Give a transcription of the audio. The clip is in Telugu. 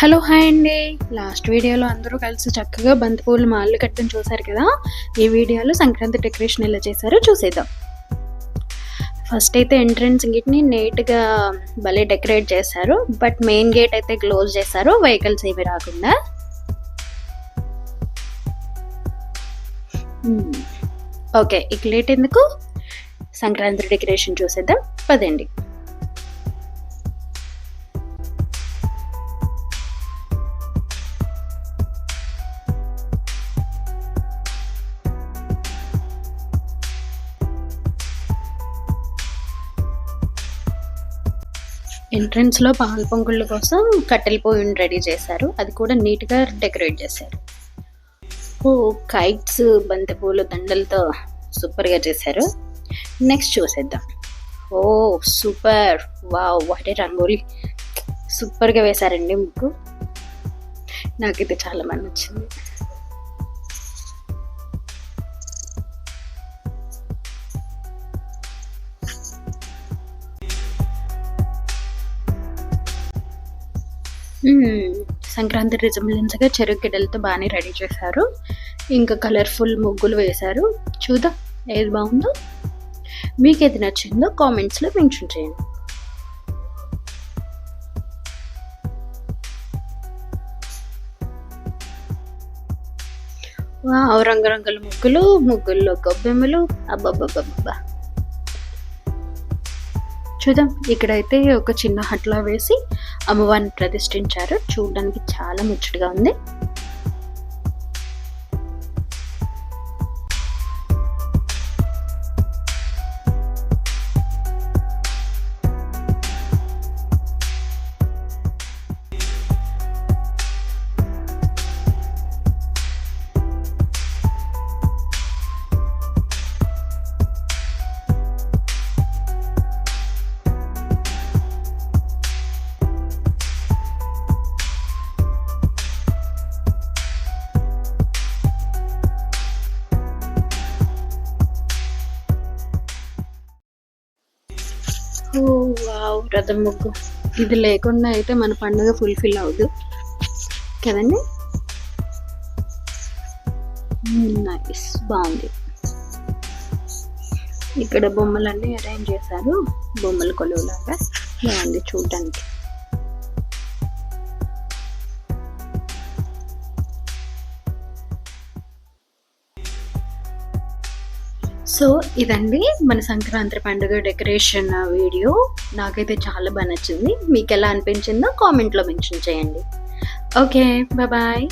హలో హాయ్ అండి. లాస్ట్ వీడియోలో అందరూ కలిసి చక్కగా బంతిపూలు మాలలు కట్టడం చూసారు కదా. ఈ వీడియోలో సంక్రాంతి డెకరేషన్ ఎలా చేశారో చూసేద్దాం. ఫస్ట్ అయితే ఎంట్రన్స్ గేట్ని నీట్గా భలే డెకరేట్ చేశారు. బట్ మెయిన్ గేట్ అయితే క్లోజ్ చేశారు, వెహికల్స్ ఏమి రాకుండా. ఓకే, ఇక లేట్ ఎందుకు, సంక్రాంతి డెకరేషన్ చూసేద్దాం పదండి. ఎంట్రన్స్లో పాల పొంగుళ్ళ కోసం కట్టెల పొయ్యిని రెడీ చేశారు, అది కూడా నీట్గా డెకరేట్ చేశారు. ఓ కైట్స్ బంతిపూలు దండలతో సూపర్గా చేశారు. నెక్స్ట్ చూసేద్దాం. ఓ సూపర్, వావ్, వాటే రంగోలీ సూపర్గా వేశారండి. ముగ్గు నాకైతే చాలా బాగా నచ్చింది. సంక్రాంతి రిజంబ్లెన్స్గా చెరుకు గిడ్డలతో బాగానే రెడీ చేశారు. ఇంకా కలర్ఫుల్ ముగ్గులు వేశారు. చూద్దాం ఏది బాగుందో, మీకు ఏది నచ్చిందో కామెంట్స్లో మెన్షన్ చేయండి. రంగురంగుల ముగ్గులు, ముగ్గుల్లో గొబ్బెమ్మలు, అబ్బబ్బబ్బబ్బా. చూద్దాం, ఇక్కడైతే ఒక చిన్న హట్లా వేసి అమ్మవారిని ప్రతిష్ఠించారు. చూడడానికి చాలా ముచ్చటగా ఉంది. వావ్, రథం ముగ్గు ఇది లేకుండా అయితే మన పండుగ ఫుల్ఫిల్ అవ్వదు కదండి. నైస్, బాగుంది. ఇక్కడ బొమ్మలన్నీ అరేంజ్ చేశారు, బొమ్మల కొలువులాగా బాగుంది చూడడానికి. సో ఇదండి మన సంక్రాంతి పండుగ డెకరేషన్ వీడియో. నాకైతే చాలా బాగా నచ్చింది. మీకు ఎలా అనిపించిందో కామెంట్లో మెన్షన్ చేయండి. Okay, bye.